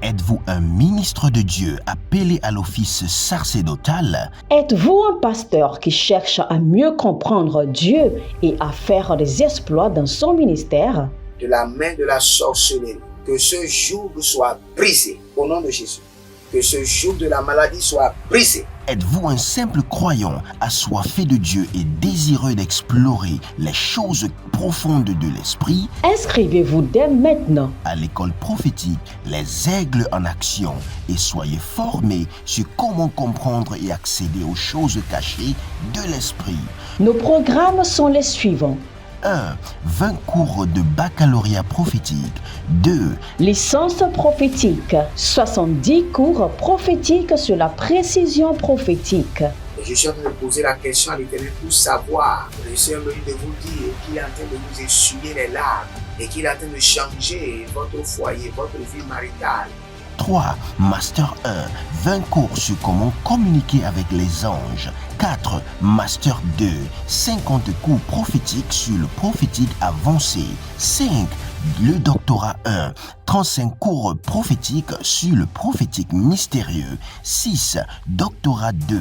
Êtes-vous un ministre de Dieu appelé à l'office sacerdotal? Êtes-vous un pasteur qui cherche à mieux comprendre Dieu et à faire des exploits dans son ministère? De la main de la sorcellerie, que ce joug soit brisé au nom de Jésus. Que ce joug de la maladie soit brisé. Êtes-vous un simple croyant assoiffé de Dieu et désireux d'explorer les choses profondes de l'esprit? Inscrivez-vous dès maintenant À l'école prophétique Les Aigles en Action et soyez formés sur comment comprendre et accéder aux choses cachées de l'esprit. Nos programmes sont les suivants. 1. 20 cours de baccalauréat prophétique. 2. Licence prophétique. 70 cours prophétiques sur la précision prophétique. Et je suis en train de poser la question à l'Éternel pour savoir. Le Seigneur me dit de vous dire qu'il est en train de vous essuyer les larmes et qu'il est en train de changer votre foyer, votre vie maritale. 3. Master 1. 20 cours sur comment communiquer avec les anges. 4. Master 2. 50 cours prophétiques sur le prophétique avancé. 5. Le doctorat 1. 35 cours prophétiques sur le prophétique mystérieux. 6. Doctorat 2.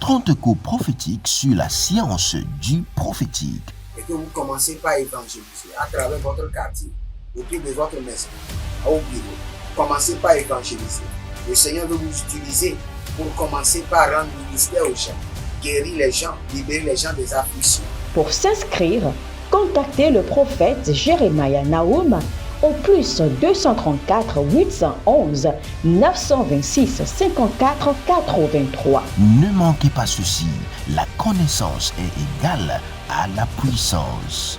30 cours prophétiques sur la science du prophétique. Et que vous commencez par évangéliser à travers votre quartier, autour de votre maison, au bureau. Commencez par évangéliser. Le Seigneur veut vous utiliser pour commencer par rendre ministère aux gens, guérir les gens, libérer les gens des afflictions. Pour s'inscrire, contactez le prophète Jérémie Naoum au plus 234 811 926 54 83. Ne manquez pas ceci, la connaissance est égale à la puissance.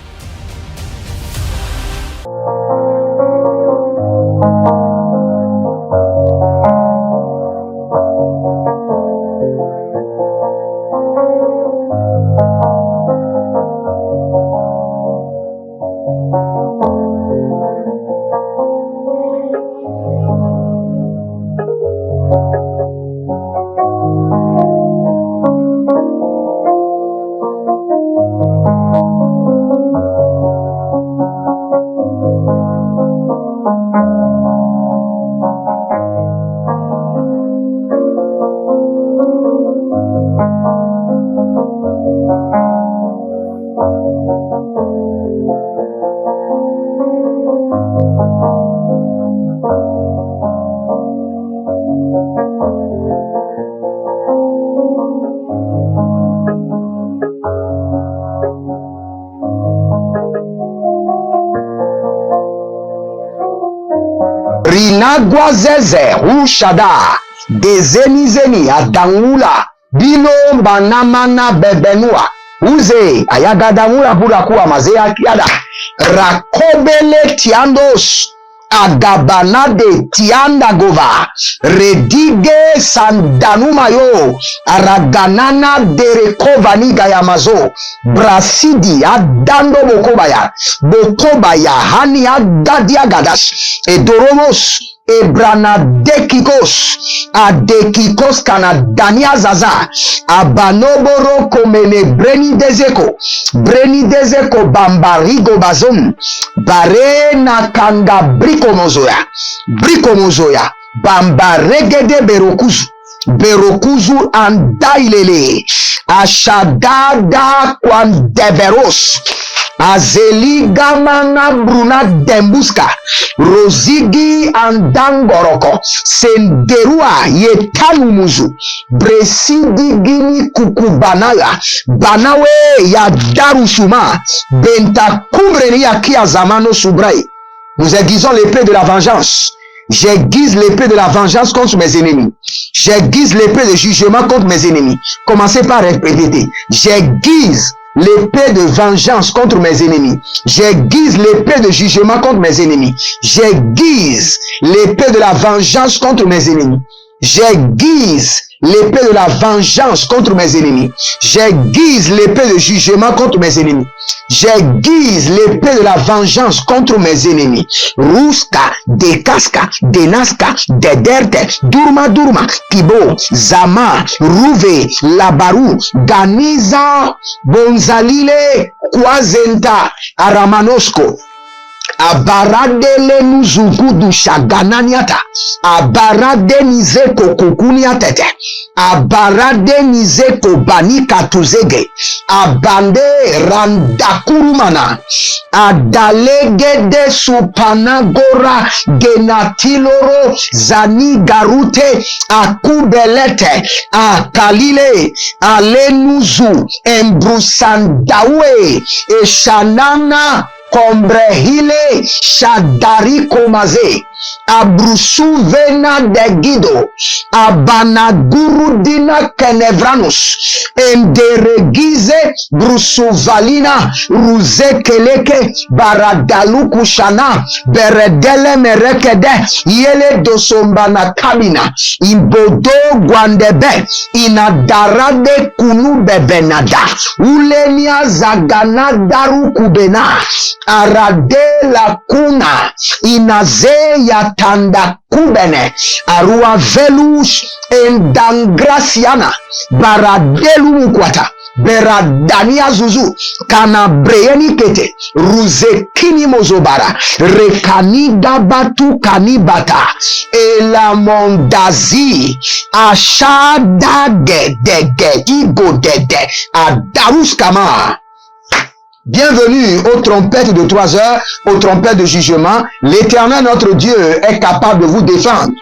Rinagwa zeze ushada dezenizeni adangula bilo banamana bebenua uze ayagadamula burakuwa mazea kiada rakobele tiandos agabanade tianda gova redige sandanumayo araganana derekovaniga ya mazo brasidi adando bokobaya hani agadia gadas edoromos ebranadekikos adekikos kanadania zaza abanoboro komene breni dezeko bambarigo bazom bare na kanga brikomozoya bambaregede berokuzu andailele ashadada kwandeveros azeligamana bruna dembuska rozigi andangoroko senderua yetanumuzu bresidigini kukubanaya banawe ya darusuma bentakumbreni ya kia zamano subrai. Nous aiguisons l'épée de la vengeance. J'aiguise l'épée de la vengeance contre mes ennemis. J'aiguise l'épée de jugement contre mes ennemis. Commencez par répéter. J'aiguise l'épée de vengeance contre mes ennemis. J'aiguise l'épée de jugement contre mes ennemis. J'aiguise l'épée de la vengeance contre mes ennemis. J'aiguise l'épée de la vengeance contre mes ennemis. J'aiguise l'épée de jugement contre mes ennemis. J'aiguise l'épée de la vengeance contre mes ennemis. Ruska, Dekaska, Denaska, Dederte, Durma, Kibo, Zama, Rouve, Labarou, Ganiza, Bonzalile, Kwazenta, Aramanosko, abaradele nuzugudu shagananiata, abarade nizeko kukuniatete, abarade nizeko banika tuzege, abande randakurumana, adalegede supanagora genatiloro zani garute akubelete akalile alenuzu embrusandawe eshanana kombrehile shadari komaze abrusu vena de gido abanaguru dina kenevranus enderegize brusu valina ruzekeleke baradaluku shana beredele merekede yele dosombana kamina imbodo gwandebe inadarade kunu bebenada ulenia zagana daru kubena arade la kuna inaze yatanda kubene arua velus endangraciana baradelu mukwata beradania zuzu kana breyeni kete ruzekini mozobara rekani dabatu kanibata elamondazi ashada gedege igo dede adarus kama. Bienvenue aux trompettes de 3 heures, aux trompettes de jugement. L'Éternel, notre Dieu, est capable de vous défendre,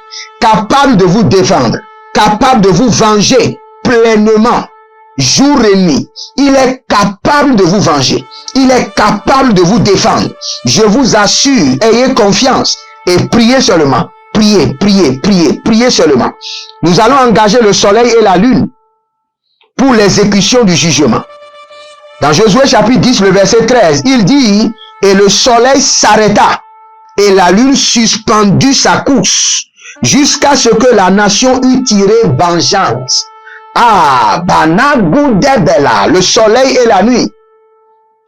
capable de vous défendre, capable de vous venger pleinement, jour et nuit. Il est capable de vous venger. Il est capable de vous défendre. Je vous assure, ayez confiance et priez seulement. Priez, priez, priez, priez seulement. Nous allons engager le soleil et la lune pour l'exécution du jugement. Dans Josué chapitre 10, le verset 13, il dit, et le soleil s'arrêta, et la lune suspendit sa course, jusqu'à ce que la nation eût tiré vengeance. Ah, Banagou Debela, le soleil et la nuit.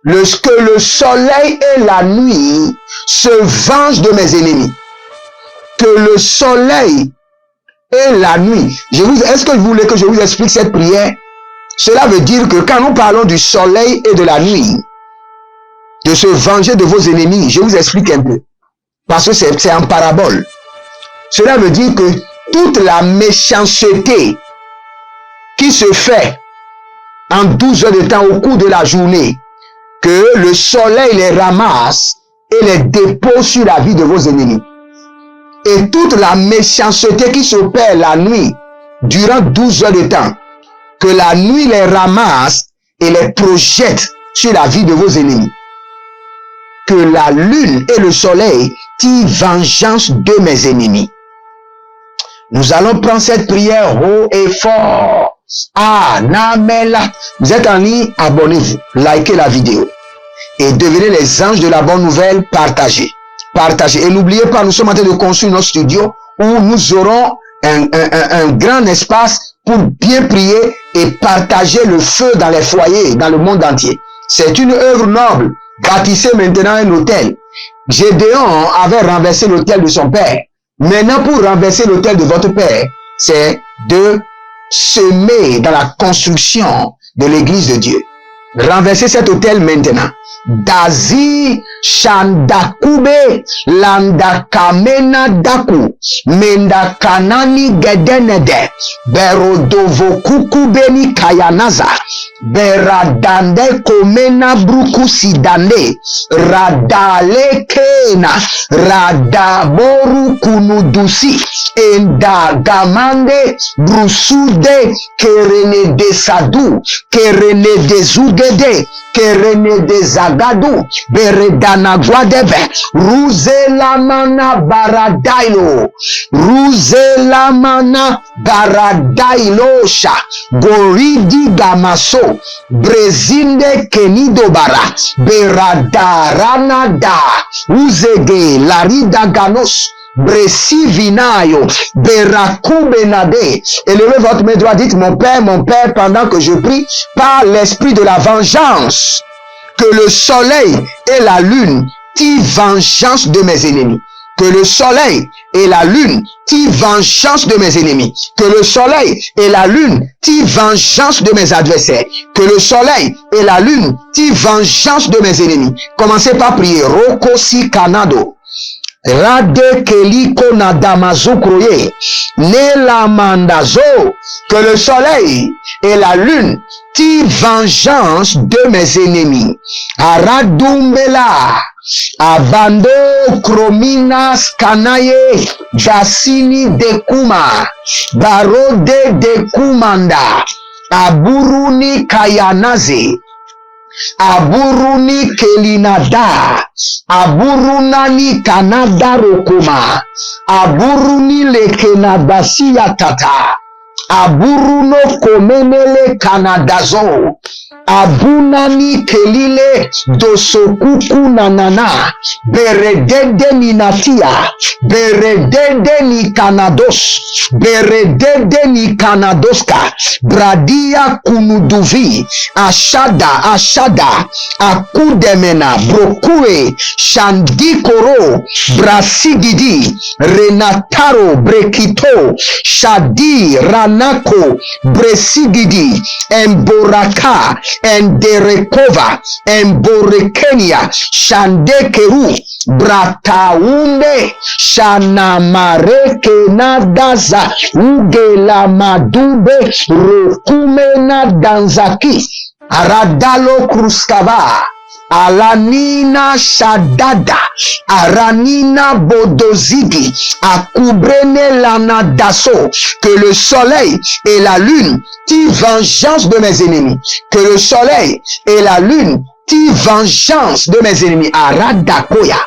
Que le soleil et la nuit se vengent de mes ennemis. Que le soleil et la nuit. Est-ce que vous voulez que je vous explique cette prière? Cela veut dire que quand nous parlons du soleil et de la nuit, de se venger de vos ennemis, je vous explique un peu. Parce que c'est en parabole. Cela veut dire que toute la méchanceté qui se fait en 12 heures de temps au cours de la journée, que le soleil les ramasse et les dépose sur la vie de vos ennemis. Et toute la méchanceté qui s'opère la nuit, durant 12 heures de temps, que la nuit les ramasse et les projette sur la vie de vos ennemis. Que la lune et le soleil tirent vengeance de mes ennemis. Nous allons prendre cette prière haut et fort. Ah, Namela. Vous êtes en ligne, abonnez-vous, likez la vidéo. Et devenez les anges de la bonne nouvelle, partagez. Partagez. Et n'oubliez pas, nous sommes en train de construire notre studio où nous aurons un grand espace pour bien prier et partager le feu dans les foyers, dans le monde entier. C'est une œuvre noble. Bâtissez maintenant un hôtel. Gédéon avait renversé l'hôtel de son père. Maintenant, pour renverser l'hôtel de votre père, c'est de semer dans la construction de l'église de Dieu. Renversez cet hôtel maintenant. Dazi Shandakube Landakamena Daku Mendakanani Gedenede Berodovokukubeni Kayanaza Beradande Komena Brukusidane Radale Kena Radaboru Kunudusi Endagamande Brusude Kerene de Sadu Kerene de Zugede Kerene de Zagadu Beredana Guadebe Ruzelamana Baradailo Ruzelamana Baradailosha Goridi Gamaso Brezinde Kenidobara Beradaranada Uzege Larida Ganos Bresi Vinayo, Berakubenade. Élevez votre main droite, dites mon Père, pendant que je prie, par l'esprit de la vengeance, que le soleil et la lune tirent vengeance de mes ennemis. Que le soleil et la lune tire vengeance de mes ennemis. Que le soleil et la lune tire vengeance de mes adversaires. Que le soleil et la lune tire vengeance de mes ennemis. Commencez par prier. Roko si kanado. Rade keliko na damazo kroye. Ne la mandazo. Que le soleil et la lune tirent vengeance de mes ennemis. Aradumbela. Abando krominas kanaye. Jasini de kuma. Barode de kumanda. Aburuni kayanaze. Aburuni kelinada. Aburunani kanada rokoma. Aburuni lekenadasi yatata. Aburuno komenele kanadazo. Abunani kelile dosokuku nanana. Beredede ni natia. Beredede ni kanados. Beredede ni kanadoska. Bradia kunuduvi. Ashada. Akudemena. Brokue. Shandikoro. Brasigidi. Renataro. Brekito. Shadi. Ranako. Bresigidi. Emboraka. Enderekova. Emborekenia. Shandekeru. Brataunde. Shanamareke nadaza. Ugela madube. Rokumena danzaki. Aradalo kruskava. Alanina shadada. Aranina bodozigi. Akubrene lanadaso. Que le soleil et la lune tirent vengeance de mes ennemis. Que le soleil et la lune tirent vengeance de mes ennemis. Aradakoya.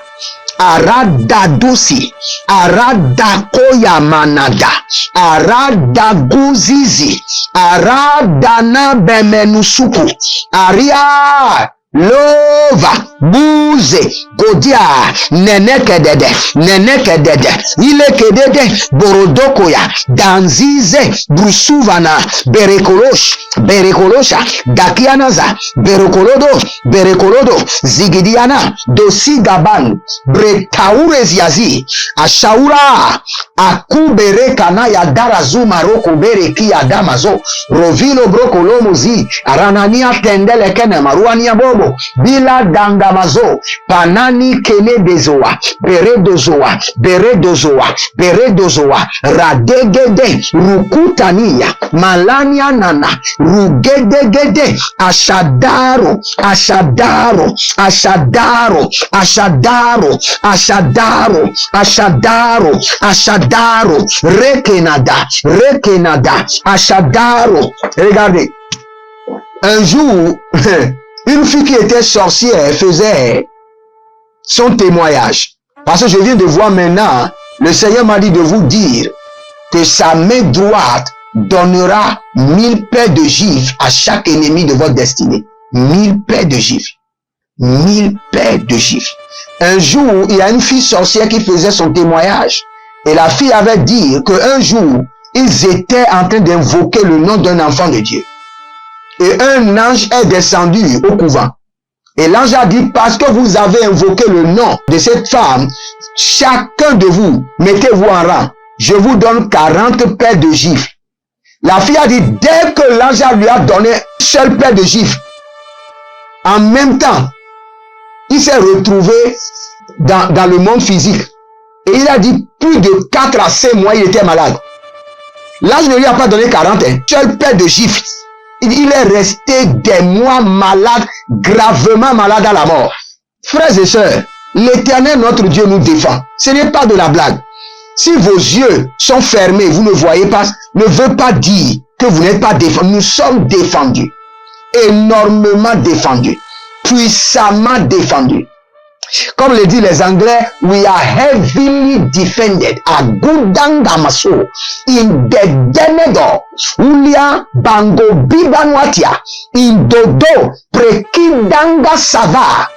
Aradadusi. Aradakoya manada. Aradaguzizi. Aradana bemenusuku. Aria. Lova, Bouze, Godia, Nenekedede, Ilekedede, Borodokoya, Danzize, Brusuvana, Berekolosha, Dakianaza, Berekolodo, Zigidiana, Dosigaban, Bretaures Yazi, Ashaura, Akubere Kanaya Darazu Maroko Bereki Adamazo, Rovilo Brokolomozi, Aranania Tendele Kene Maruania Bobo. Bila dangamazo panani kene dezoa beredozoa radegede rukutania malania nana rugedegede ashadaro rekenada ashadaro. Regardez, un jour une fille qui était sorcière faisait son témoignage. Parce que je viens de voir maintenant, le Seigneur m'a dit de vous dire que sa main droite donnera 1000 paires de gifles à chaque ennemi de votre destinée. 1000 paires de gifles. 1000 paires de gifles. Un jour, il y a une fille sorcière qui faisait son témoignage. Et la fille avait dit qu'un jour, ils étaient en train d'invoquer le nom d'un enfant de Dieu. Et un ange est descendu au couvent. Et l'ange a dit, parce que vous avez invoqué le nom de cette femme, chacun de vous, mettez-vous en rang. Je vous donne 40 paires de gifles. La fille a dit, dès que l'ange lui a donné une seule paire de gifles, en même temps, il s'est retrouvé dans le monde physique. Et il a dit, plus de 4 à 5 mois, il était malade. L'ange ne lui a pas donné 40, une seule paire de gifles. Il est resté des mois malade, gravement malade à la mort. Frères et sœurs, l'Éternel, notre Dieu, nous défend. Ce n'est pas de la blague. Si vos yeux sont fermés, vous ne voyez pas, ne veut pas dire que vous n'êtes pas défendus. Nous sommes défendus. Énormément défendus. Puissamment défendus. Comme le disent les Anglais, we are heavily defended. Agudangamaso. In the denedo. Ulia bango bibanwatia. In dodo. Prekidanga sava.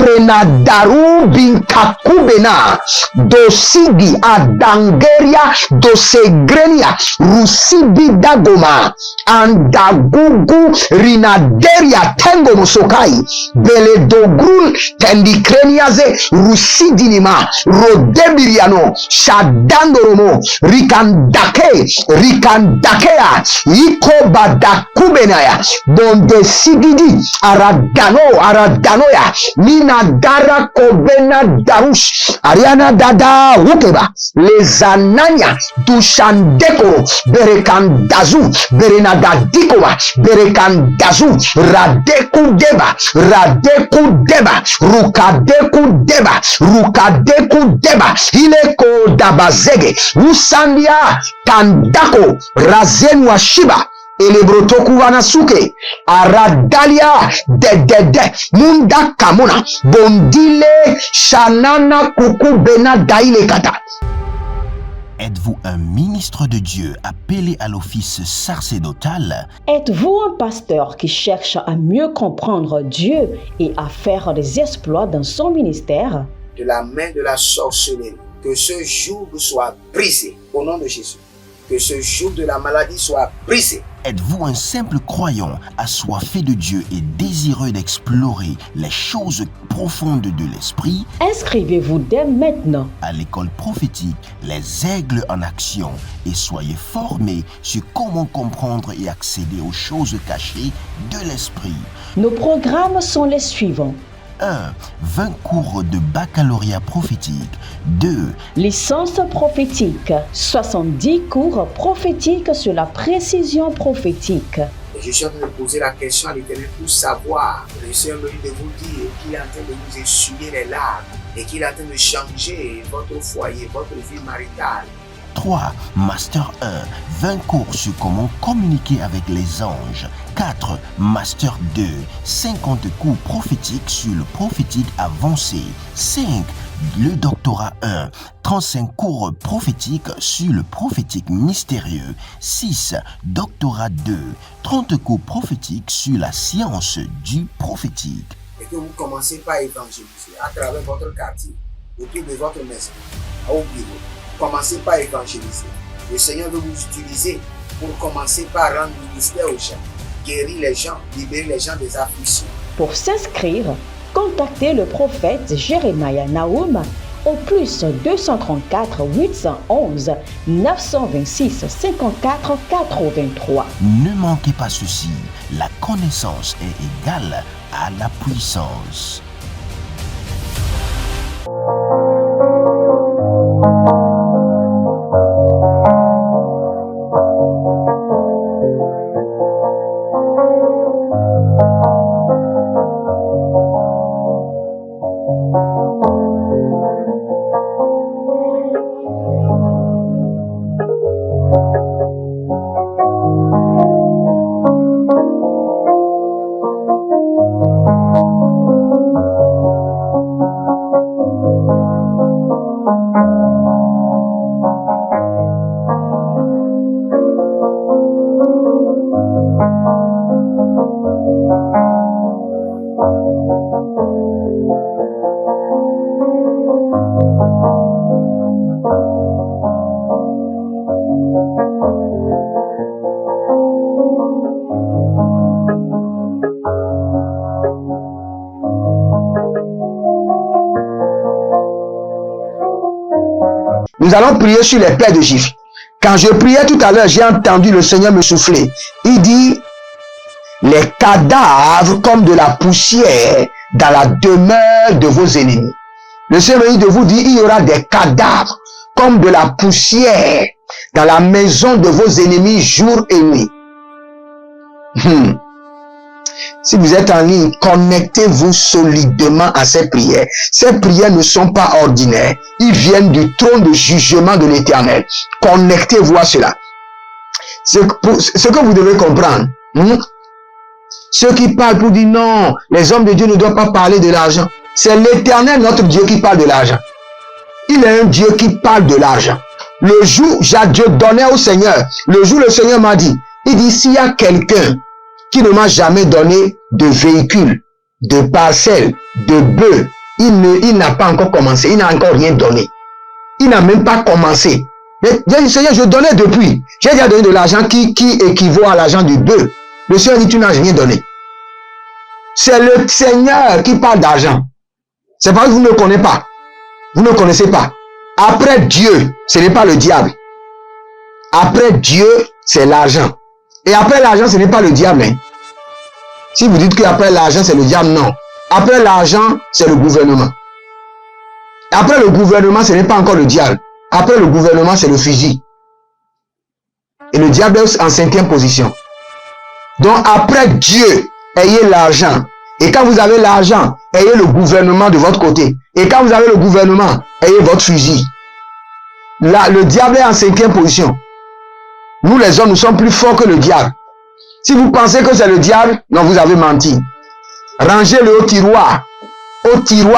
Prenadaru binkakubena dosigi adangeria dosegrenia rusibi dagoma andagugu rinaderia tengo musokai beledogrul tendikreniaze rusidinima rodebiriano shadandoromo rikandakea ikobadakubenaya bondesigidi aradanoya nina dara kobena darush ariana dada wukeba lezananya dushandeko berekandazu berenadadikowa berekandazu radeku deba rukadeku deba ileko dabazege usandia kandako razenwa shiba elebrotoku wanasuke aradalia dedede munda kamuna bondile shanana kuku bena daile kata. Êtes-vous un ministre de Dieu appelé à l'office sacerdotal? Êtes-vous un pasteur qui cherche à mieux comprendre Dieu et à faire des exploits dans son ministère? De la main de la sorcellerie, que ce joug soit brisé au nom de Jésus. Que ce joug de la maladie soit brisé. Êtes-vous un simple croyant assoiffé de Dieu et désireux d'explorer les choses profondes de l'esprit? Inscrivez-vous dès maintenant À l'école prophétique Les Aigles en Action et soyez formés sur comment comprendre et accéder aux choses cachées de l'esprit. Nos programmes sont les suivants. 1. 20 cours de baccalauréat prophétique. 2. Licence prophétique. 70 cours prophétiques sur la précision prophétique. Et je suis en train de poser la question à l'Éternel pour savoir. Le Seigneur me dit de vous dire qu'il est en train de vous essuyer les larmes et qu'il est en train de changer votre foyer, votre vie maritale. 3. Master 1. 20 cours sur comment communiquer avec les anges. 4. Master 2. 50 cours prophétiques sur le prophétique avancé. 5. Le doctorat 1. 35 cours prophétiques sur le prophétique mystérieux. 6. Doctorat 2. 30 cours prophétiques sur la science du prophétique. Et que vous commencez par évangéliser à travers votre quartier, autour de votre maison, au bureau. Commencez par évangéliser. Le Seigneur veut vous utiliser pour commencer par rendre ministère aux gens, guérir les gens, libérer les gens des afflictions. Pour s'inscrire, contactez le prophète Jérémie Naoum au plus 234 811 926 54 83. Ne manquez pas ceci, la connaissance est égale à la puissance. Nous allons prier sur les plaies de Jiffy. Quand je priais tout à l'heure, j'ai entendu le Seigneur me souffler. Il dit, les cadavres comme de la poussière dans la demeure de vos ennemis. Le Seigneur me dit de vous dire, il y aura des cadavres comme de la poussière dans la maison de vos ennemis jour et nuit. Si vous êtes en ligne, connectez-vous solidement à ces prières. Ces prières ne sont pas ordinaires. Ils viennent du trône de jugement de l'Éternel. Connectez-vous à cela. Ce que vous devez comprendre. Ceux qui parlent pour dire non, les hommes de Dieu ne doivent pas parler de l'argent. C'est l'Éternel, notre Dieu, qui parle de l'argent. Il est un Dieu qui parle de l'argent. Le jour, Dieu donnait au Seigneur. Le jour, le Seigneur m'a dit, il dit, s'il y a quelqu'un qui ne m'a jamais donné de véhicule, de parcelle, de bœufs, il n'a pas encore commencé, il n'a encore rien donné. Il n'a même pas commencé. Mais Seigneur, je donnais depuis. J'ai déjà donné de l'argent qui équivaut à l'argent du bœuf. Le Seigneur dit, tu n'as rien donné. C'est le Seigneur qui parle d'argent. C'est parce que vous ne le connaissez pas. Vous ne le connaissez pas. Après Dieu, ce n'est pas le diable. Après Dieu, c'est l'argent. Et après l'argent, ce n'est pas le diable. Hein. Si vous dites qu'après l'argent, c'est le diable, non. Après l'argent, c'est le gouvernement. Après le gouvernement, ce n'est pas encore le diable. Après le gouvernement, c'est le fusil. Et le diable est en 5e position. Donc après Dieu, ayez l'argent. Et quand vous avez l'argent, ayez le gouvernement de votre côté. Et quand vous avez le gouvernement, ayez votre fusil. Là, le diable est en 5e position. Nous les hommes, nous sommes plus forts que le diable. Si vous pensez que c'est le diable, non, vous avez menti. Rangez-le au tiroir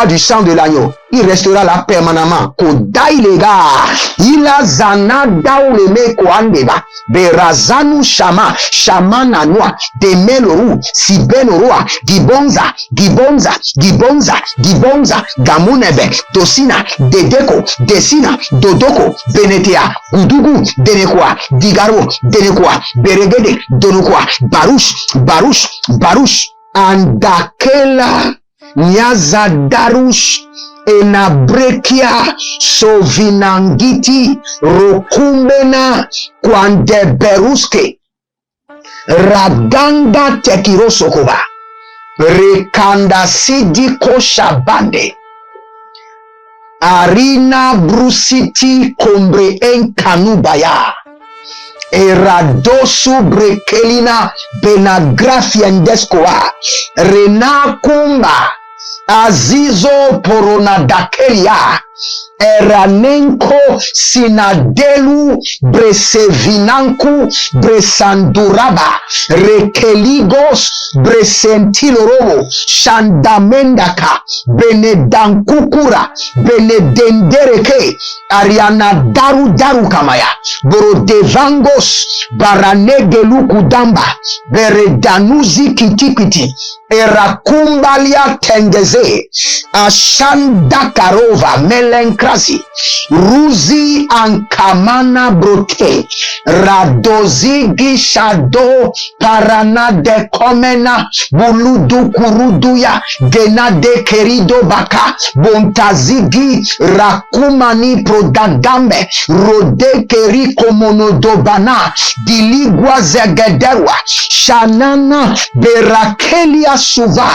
du sang de l'agneau. Il restera là permanemment. Kodai les gars, il a zana dauleme koandeba, berazanu shama, shamana noa, demeloru, sibenoroa, gibonza, gamunebe, dosina, dedeko, desina, dodoko, benetea, gudugu, denekwa, digaro, denekwa, beregede, donokwa, barush, andakela, Nyazadarush enabrekia sovinangiti rokumbena kwandeberuske raganga tekirosokova rekanda sidi koshabande arina brusiti kombre enkanubaya Eradosu brekelina benagrafiendeskoa rena kumba azizo poronadakelia eranenko sinadelu bresevinanku bresanduraba rekeligos bresentilorobo shandamendaka benedankukura benedendereke ariana daru kamaya borodevangos baranegelukudamba beredanuzi kitikiti erakumbalia tengeze ashandakarova melenkrasi ruzi ankamana brote radozigi shado parana de komena buludu kuruduya genade kerido baka bontazigi rakumani prodagambe rode keri komonodobana diligwa zegederwa shanana berakelia suva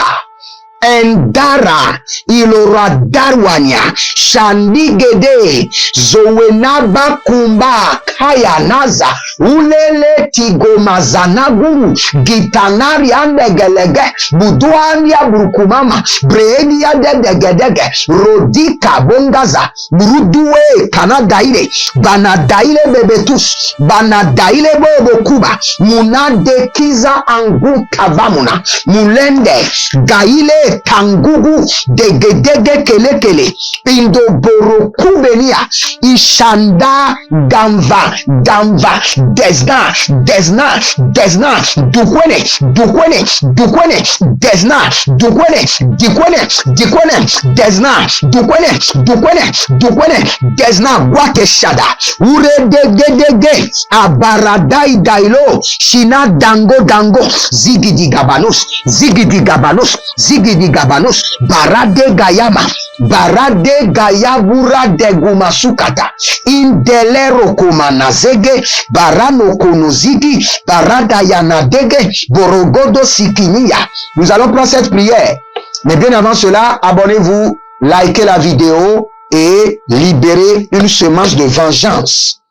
endara iloradarwania shandigede zowenaba kumba kaya naza ulele tigomazanaguru gitanari andegelege buduania burukumama breenia dedegedege rodika bongaza buruduwe kanadaile banadaile bebetus banadaile bobokuba munadekiza angu kavamuna mulende gaile tangugu degedege kelekele indo borokubenia ishanda damva desna dukwene desna dukwene desna wake shada ure degedege abaradai dailo shina dango zigidi gabanos barade gayabura de gumasukata indelero kumanazege barano konozigi barada yanadege borogodo sikinia. Nous allons prendre cette prière, mais bien avant cela, abonnez-vous, likez la vidéo et libérez une semence de vengeance.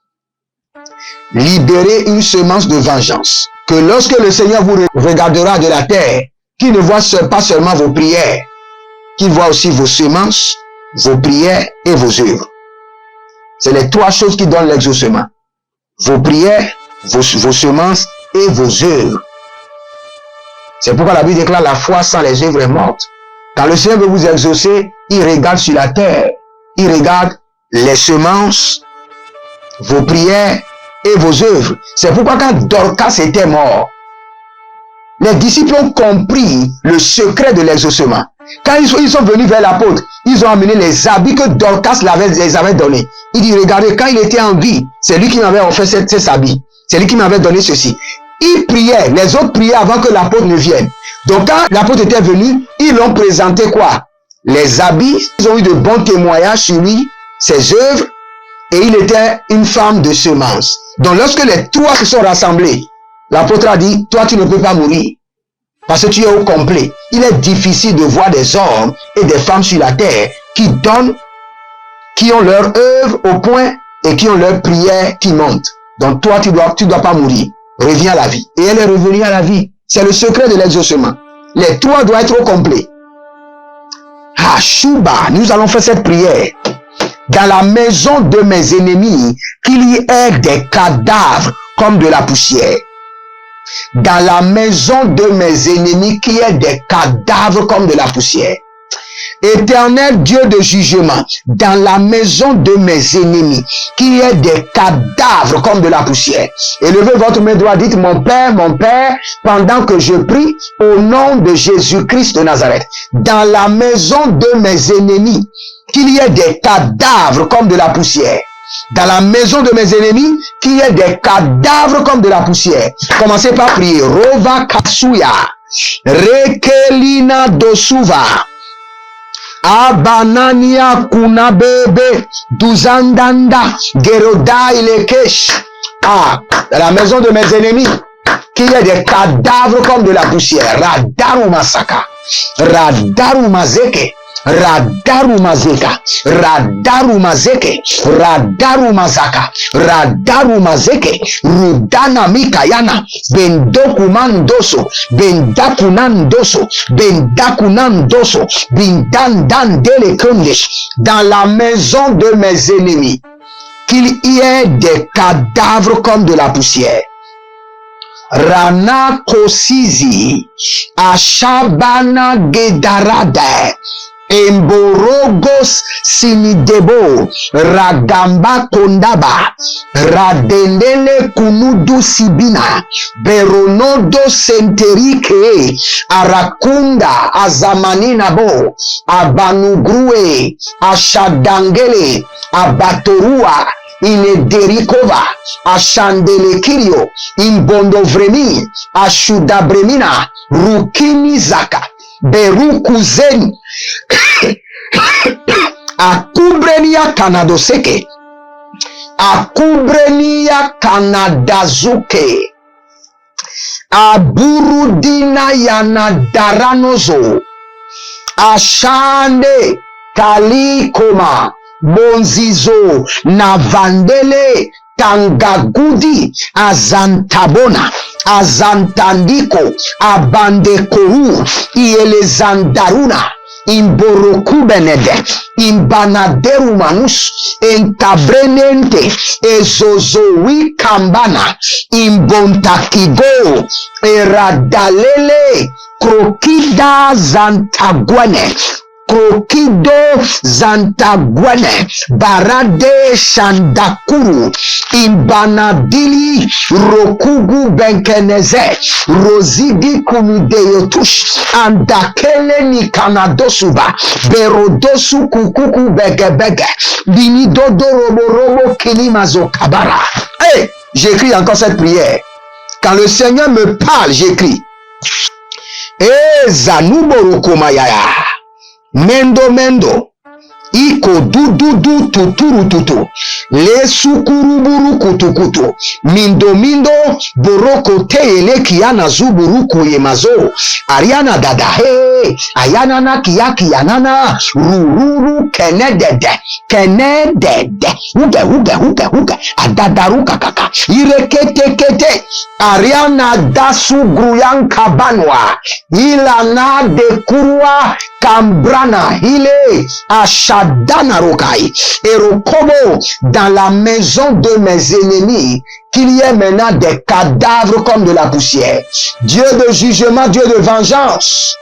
Libérez une semence de vengeance, que lorsque le Seigneur vous regardera de la terre, qu'il ne voit pas seulement vos prières, qu'il voit aussi vos semences, vos prières et vos œuvres. C'est les 3 choses qui donnent l'exaucement. Vos prières, vos semences et vos œuvres. C'est pourquoi la Bible déclare la foi sans les œuvres est morte. Quand le Seigneur veut vous exaucer, il regarde sur la terre. Il regarde les semences, vos prières et vos œuvres. C'est pourquoi quand Dorcas était mort, les disciples ont compris le secret de l'exaucement. Quand ils sont venus vers l'apôtre, ils ont amené les habits que Dorcas les avait donnés. Il dit, regardez, quand il était en vie, c'est lui qui m'avait offert ces habits. C'est lui qui m'avait donné ceci. Il priait, les autres priaient avant que l'apôtre ne vienne. Donc quand l'apôtre était venu, ils l'ont présenté quoi? Les habits, ils ont eu de bons témoignages sur lui, ses œuvres, et il était une femme de semence. Donc lorsque les trois se sont rassemblés, l'apôtre a dit, toi tu ne peux pas mourir, parce que tu es au complet. Il est difficile de voir des hommes et des femmes sur la terre qui donnent, qui ont leur œuvre au point et qui ont leur prière qui monte. Donc toi tu dois pas mourir. Reviens à la vie. Et elle est revenue à la vie. C'est le secret de l'exaucement. Les trois doivent être au complet. Ah, Chouba, nous allons faire cette prière. Dans la maison de mes ennemis, qu'il y ait des cadavres comme de la poussière. Dans la maison de mes ennemis, qu'il y ait des cadavres comme de la poussière. Éternel Dieu de jugement, dans la maison de mes ennemis, qu'il y ait des cadavres comme de la poussière. Élevez votre main droite, dites, mon Père, pendant que je prie au nom de Jésus-Christ de Nazareth, dans la maison de mes ennemis, qu'il y ait des cadavres comme de la poussière. Dans la maison de mes ennemis, qu'il y ait des cadavres comme de la poussière. Commencez par prier. Rova Kasuya, Rekelina Dosuva, Abanania Kunabebe, Duzandanda, Geroda Ilekesh. Ah, dans la maison de mes ennemis, qu'il y ait des cadavres comme de la poussière. Radaru Masaka, Radaru Mazeke, Radaru Mazeka, Radaru Mazeke, Radaru Mazaka, Radaru Mazeke, Rudana Mikayana, Bendokumandoso, Bendakunandoso, Bendakunandoso, Bindandandele Kundish, dans la maison de mes ennemis, qu'il y ait des cadavres comme de la poussière. Rana Kosizi, Ashabana Gedarade, Emborogos Sinidebo, Ragamba Kondaba, Radendele Kunudu Sibina, Beronodo Senterike, Arakunda Azamanina-bo, Abanugrue, Ashadangele, Abatorua, Inederikova, Ashandele Kirio, Imbondo-vremi, Ashudabremina, Rukini Zaka, Berukuzen, Akubrenia Kanadoseke, Akubrenia Kanadazuke, Aburudina Yanadaranozo, Ashande Kalikoma, Bonzizo Navandele Tangagudi Azantabona Azantandiko Abandekoru Ielezandaruna Imborokubenede Imbanaderumanus Entabrenente Ezozowi Kambana Imbontakigo Eradalele Krokida Zantagwane Krokido Zantagwane Barade Shandakuru Imbanadili Rokugu Benkeneze Rozidi Kumideyotush Andakele Nikanadosuba Berodosu Kukuku Begebege Binidodo Robo Kilimazo Kabara. Hey, j'écris encore cette prière. Quand le Seigneur me parle, j'écris. Zanuborokomayaya. Mendo, iko dudu tuturu, le sukuruburu kutukutu, mindo, boroko teele kiana zuburu kuyemazo, ariana dadahe, ayana na kiyaki yanana, rururu kenedede, uge, adadaru kakaka, irekete, ariana dasu gruyan kabanwa, ilana de kurwa, Kambrana, Hile, Ashadana Rokai, Erokobo, dans la maison de mes ennemis, qu'il y ait maintenant des cadavres comme de la poussière. Dieu de jugement, Dieu de vengeance,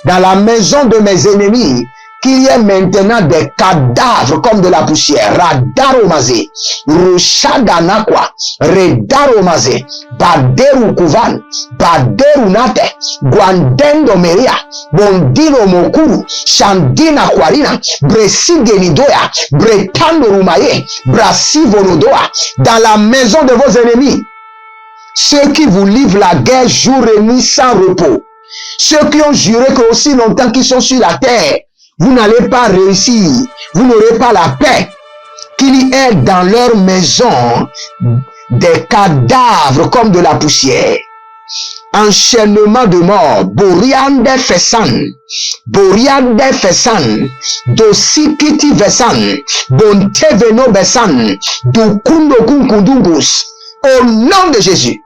dans la maison de mes ennemis, qu'il y ait maintenant des cadavres comme de la poussière. Radaromazé, Rushadanakwa, Redaromazé, Baderu Kuvan, Baderu Nate, Guandendo Meria, Bondino Mokuru, Shandina Kwarina, Bresigenidoya, Bretando Rumaye, Brasivonodoa, dans la maison de vos ennemis. Ceux qui vous livrent la guerre jour et nuit sans repos. Ceux qui ont juré que aussi longtemps qu'ils sont sur la terre, vous n'allez pas réussir, vous n'aurez pas la paix. Qu'il y ait dans leur maison des cadavres comme de la poussière. Enchaînement de mort, Boriande Fessan, Dosikiti Vesan, Bonteveno Besan, Dukundo Kunkudungus. Au nom de Jésus,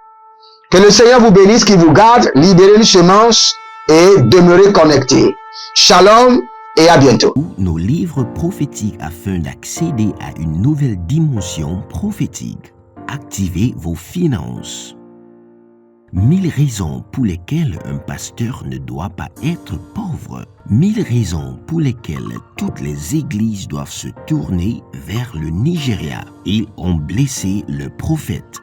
que le Seigneur vous bénisse, qu'il vous garde, libérez les semences et demeurez connectés. Shalom et à bientôt. Nos livres prophétiques afin d'accéder à une nouvelle dimension prophétique. Activez vos finances. 1000 raisons pour lesquelles un pasteur ne doit pas être pauvre. 1000 raisons pour lesquelles toutes les églises doivent se tourner vers le Nigeria. Ils ont blessé le prophète.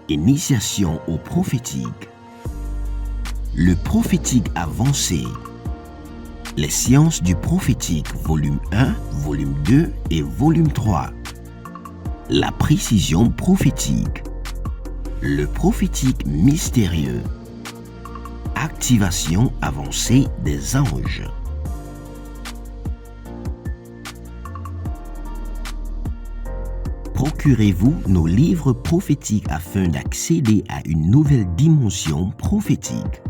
Initiation au prophétique. Le prophétique avancé. Les sciences du prophétique, volume 1, volume 2 et volume 3. La précision prophétique. Le prophétique mystérieux. Activation avancée des anges. Procurez-vous nos livres prophétiques afin d'accéder à une nouvelle dimension prophétique.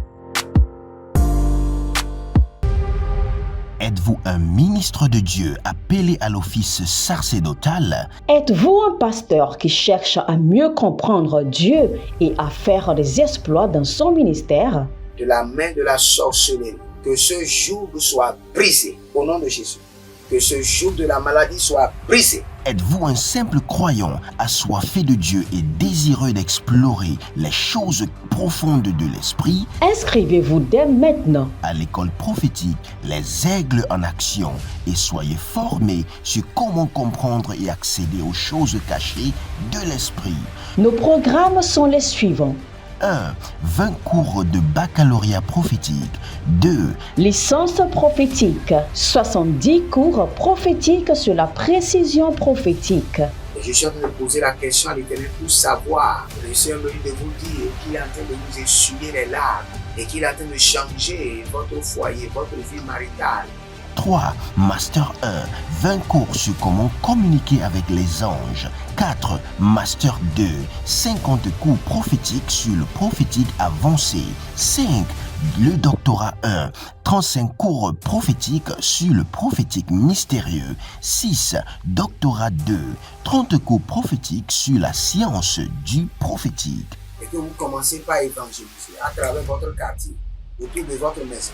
Êtes-vous un ministre de Dieu appelé à l'office sacerdotal? Êtes-vous un pasteur qui cherche à mieux comprendre Dieu et à faire des exploits dans son ministère? De la main de la sorcellerie, que ce joug soit brisé au nom de Jésus. Que ce joug de la maladie soit brisé. Êtes-vous un simple croyant assoiffé de Dieu et désireux d'explorer les choses profondes de l'esprit? Inscrivez-vous dès maintenant À l'école prophétique, les aigles en action, et soyez formés sur comment comprendre et accéder aux choses cachées de l'esprit. Nos programmes sont les suivants. 1. 20 cours de baccalauréat prophétique. 2. Licence prophétique. 70 cours prophétiques sur la précision prophétique. Je suis en train de poser la question à l'Éternel pour savoir. Le Seigneur me dit de vous dire qu'il est en train de vous essuyer les larmes et qu'il est en train de changer votre foyer, votre vie maritale. 3. Master 1. 20 cours sur comment communiquer avec les anges. 4. Master 2. 50 cours prophétiques sur le prophétique avancé. 5. Le doctorat 1. 35 cours prophétiques sur le prophétique mystérieux. 6. Doctorat 2. 30 cours prophétiques sur la science du prophétique. Et que vous commencez par évangéliser à travers votre quartier, autour de votre maison,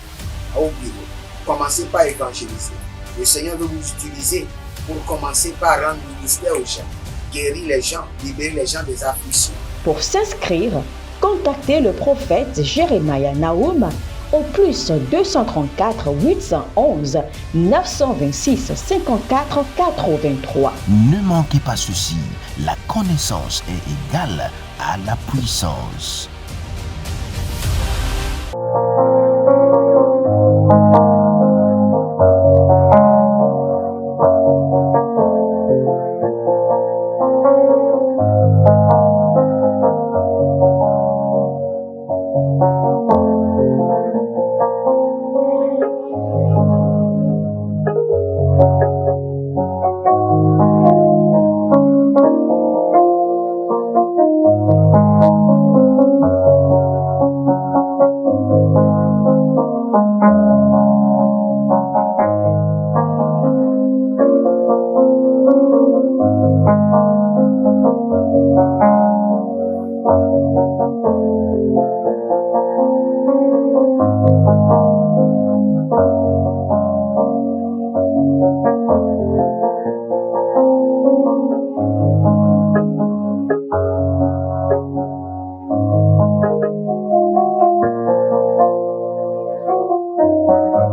au bureau. Commencez par évangéliser. Le Seigneur veut vous utiliser pour commencer par rendre ministère aux gens, guérir les gens, libérer les gens des afflictions. Pour s'inscrire, contactez le prophète Jeremiah Nahum au plus 234 811 926 54 83. Ne manquez pas ceci, la connaissance est égale à la puissance.